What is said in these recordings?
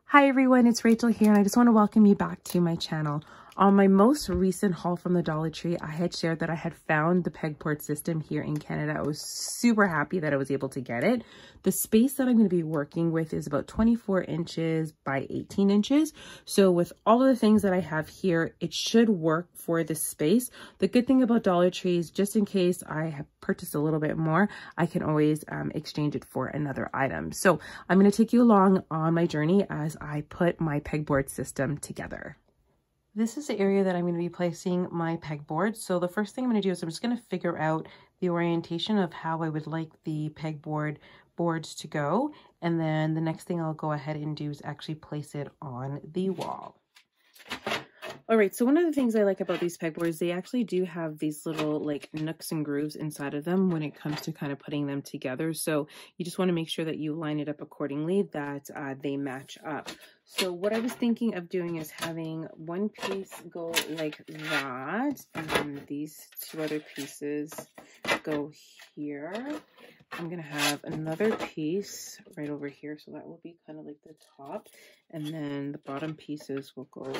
Hi everyone, it's Rachel here, and I just want to welcome you back to my channel. On my most recent haul from the Dollar Tree, I had shared that I had found the Pegboard system here in Canada. I was super happy that I was able to get it. The space that I'm going to be working with is about 24 inches by 18 inches. So with all of the things that I have here, it should work for this space. The good thing about Dollar Tree is just in case I have purchased a little bit more, I can always exchange it for another item. So I'm going to take you along on my journey as I put my pegboard system together. This is the area that I'm going to be placing my pegboard. So the first thing I'm going to do is I'm just going to figure out the orientation of how I would like the pegboard boards to go. And then the next thing I'll go ahead and do is actually place it on the wall. All right, so one of the things I like about these pegboards, they actually do have these little like nooks and grooves inside of them when it comes to kind of putting them together. So you just want to make sure that you line it up accordingly, that they match up. So what I was thinking of doing is having one piece go like that, and then these two other pieces go here. I'm going to have another piece right over here, so that will be kind of like the top, and then the bottom pieces will go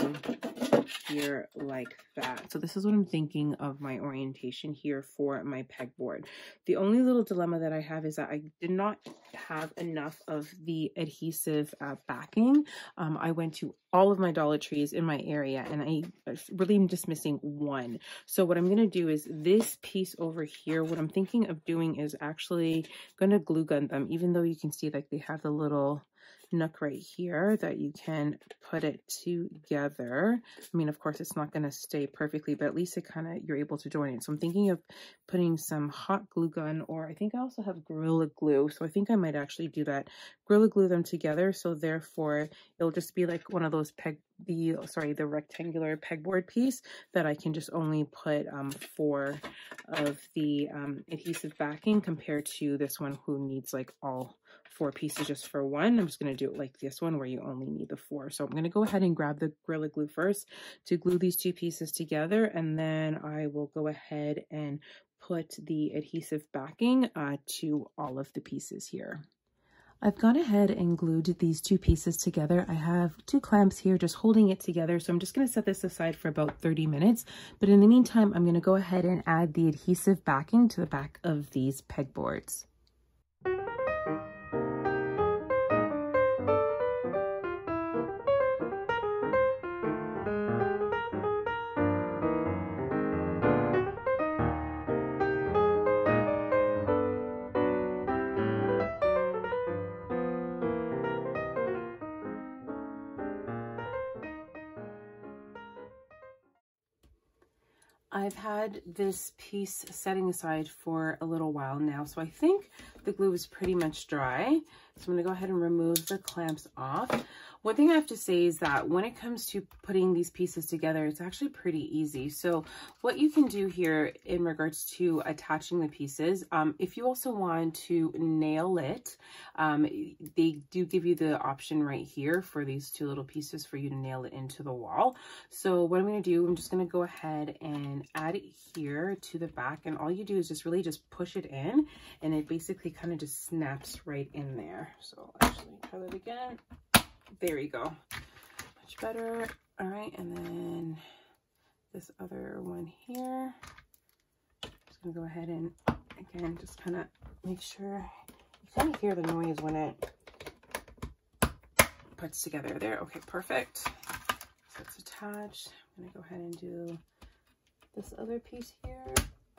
here like that. So this is what I'm thinking of my orientation here for my pegboard. The only little dilemma that I have is that I did not have enough of the adhesive backing. I went to all of my Dollar Trees in my area, and I really am just missing one. So what I'm going to do is this piece over here, what I'm thinking of doing is actually going to glue gun them, even though you can see like they have the little nook right here that you can put it together. I mean, of course, it's not going to stay perfectly, but at least it kind of, you're able to join it. So I'm thinking of putting some hot glue gun, or I think I also have Gorilla Glue. So I think I might actually do that. Gorilla Glue them together. So therefore, it'll just be like one of those the rectangular pegboard piece that I can just only put 4 of the adhesive backing compared to this one who needs like all 4 pieces just for one. I'm just going to do it like this one where you only need the 4. So I'm going to go ahead and grab the Gorilla Glue first to glue these 2 pieces together, and then I will go ahead and put the adhesive backing to all of the pieces here. I've gone ahead and glued these 2 pieces together. I have 2 clamps here just holding it together. So I'm just going to set this aside for about 30 minutes. But in the meantime, I'm going to go ahead and add the adhesive backing to the back of these pegboards. I've had this piece setting aside for a little while now, so I think the glue is pretty much dry. So I'm going to go ahead and remove the clamps off. One thing I have to say is that when it comes to putting these pieces together, it's actually pretty easy. So what you can do here in regards to attaching the pieces, if you also want to nail it, they do give you the option right here for these 2 little pieces for you to nail it into the wall. So what I'm going to do, I'm just going to go ahead and add it here to the back, and all you do is just really just push it in, and it basically kind of just snaps right in there. So I'll actually try that again. There we go, much better. All right, and then this other one here, just gonna go ahead and again just kind of make sure you kind of hear the noise when it puts together there. Okay, perfect. So it's attached. I'm gonna go ahead and do this other piece here.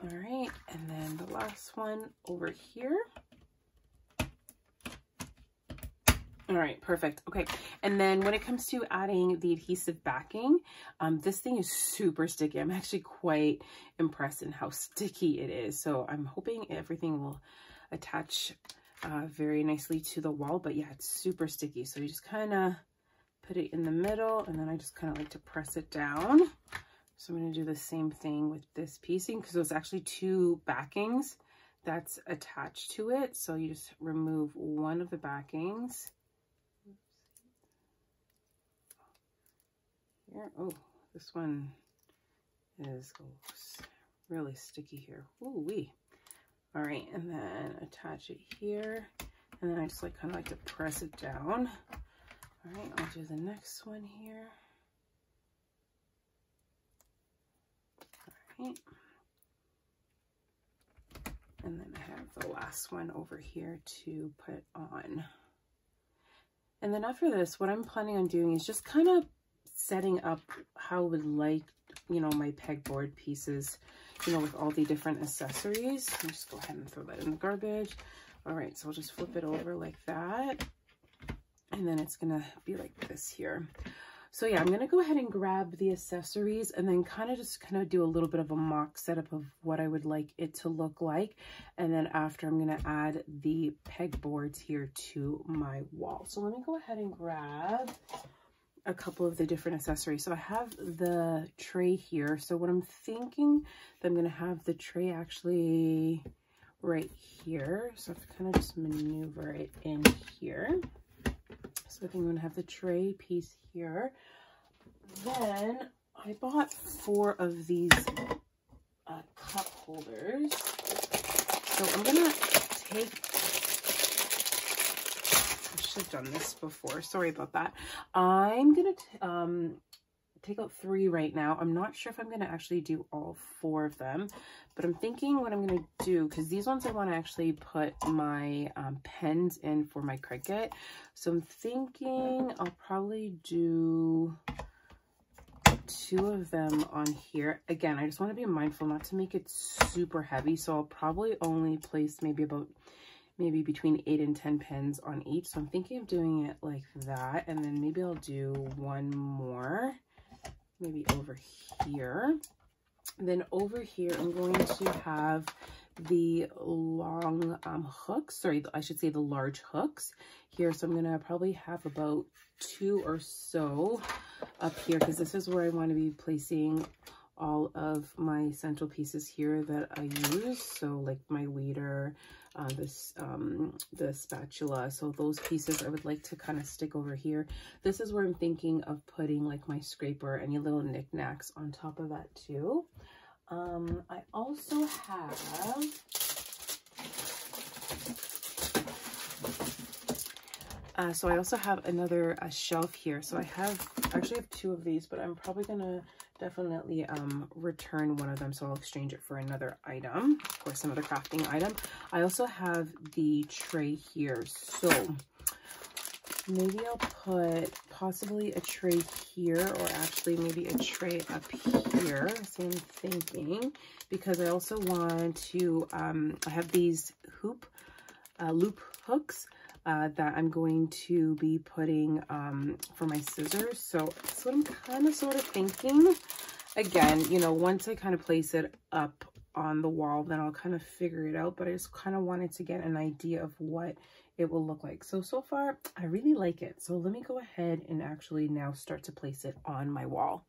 All right, and then the last one over here. All right, perfect. Okay, and then when it comes to adding the adhesive backing, this thing is super sticky. I'm actually quite impressed in how sticky it is. So I'm hoping everything will attach very nicely to the wall, but yeah, it's super sticky. So you just kind of put it in the middle, and then I just kind of like to press it down. So I'm going to do the same thing with this piecing, because there's actually 2 backings that's attached to it. So you just remove one of the backings. Here. Oh, this one is really sticky here. Ooh wee. All right, and then attach it here, and then I just kind of like to press it down. All right, I'll do the next one here. All right. And then I have the last one over here to put on. And then after this, what I'm planning on doing is just kind of setting up how I would like, you know, my pegboard pieces, you know, with all the different accessories. I'll just go ahead and throw that in the garbage. All right, so I'll just flip it over like that. And then it's gonna be like this here. So yeah, I'm gonna go ahead and grab the accessories and then kind of do a little bit of a mock setup of what I would like it to look like. And then after, I'm gonna add the pegboards here to my wall. So let me go ahead and grab a couple of the different accessories. So I have the tray here. So what I'm thinking, that I'm gonna have the tray actually right here. So I have to kind of just maneuver it in here. So I think I'm gonna have the tray piece here. Then I bought 4 of these cup holders. So I'm gonna take, I should have done this before, sorry about that. I'm gonna take out 3 right now. I'm not sure if I'm gonna actually do all 4 of them, but I'm thinking what I'm gonna do, because these ones I want to actually put my pens in for my Cricut. So I'm thinking I'll probably do 2 of them on here. Again, I just want to be mindful not to make it super heavy, so I'll probably only place maybe between 8 and 10 pens on each. So I'm thinking of doing it like that, and then maybe I'll do 1 more maybe over here. Then over here, I'm going to have the long hooks, sorry, I should say the large hooks here. So I'm gonna probably have about 2 or so up here, because this is where I want to be placing all of my central pieces here that I use. So like my weeder, the spatula, so those pieces I would like to kind of stick over here. This is where I'm thinking of putting like my scraper, any little knickknacks on top of that too. I also have so I also have another shelf here. So I actually have 2 of these, but I'm probably gonna definitely return one of them, so I'll exchange it for another item, of course another crafting item. I also have the tray here, so maybe I'll put possibly a tray here, or actually maybe a tray up here. So I'm thinking, because I also want to I have these loop hooks that I'm going to be putting for my scissors. So that's what I'm kind of sort of thinking. Again, you know, once I kind of place it up on the wall, then I'll kind of figure it out, but I just kind of wanted to get an idea of what it will look like. So far, I really like it. So let me go ahead and actually now start to place it on my wall.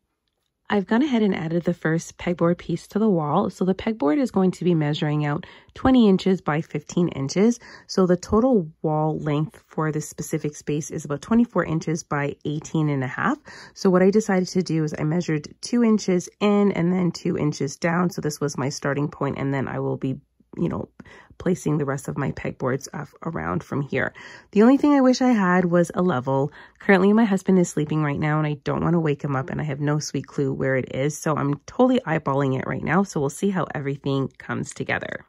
I've gone ahead and added the first pegboard piece to the wall. So the pegboard is going to be measuring out 20 inches by 15 inches. So the total wall length for this specific space is about 24 inches by 18.5. So what I decided to do is I measured 2 inches in and then 2 inches down. So this was my starting point, and then I will be, you know, placing the rest of my pegboards around from here. The only thing I wish I had was a level. Currently my husband is sleeping right now and I don't want to wake him up, and I have no sweet clue where it is. So I'm totally eyeballing it right now. So we'll see how everything comes together.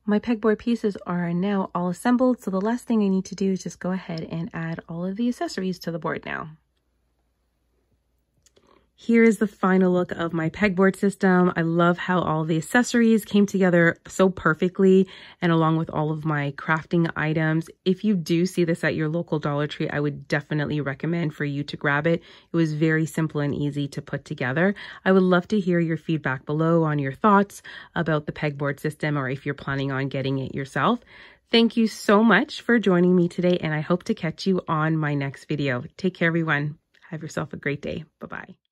My pegboard pieces are now all assembled. So the last thing I need to do is just go ahead and add all of the accessories to the board now. Here is the final look of my pegboard system. I love how all the accessories came together so perfectly, and along with all of my crafting items. If you do see this at your local Dollar Tree, I would definitely recommend for you to grab it. It was very simple and easy to put together. I would love to hear your feedback below on your thoughts about the pegboard system, or if you're planning on getting it yourself. Thank you so much for joining me today, and I hope to catch you on my next video. Take care, everyone. Have yourself a great day. Bye-bye.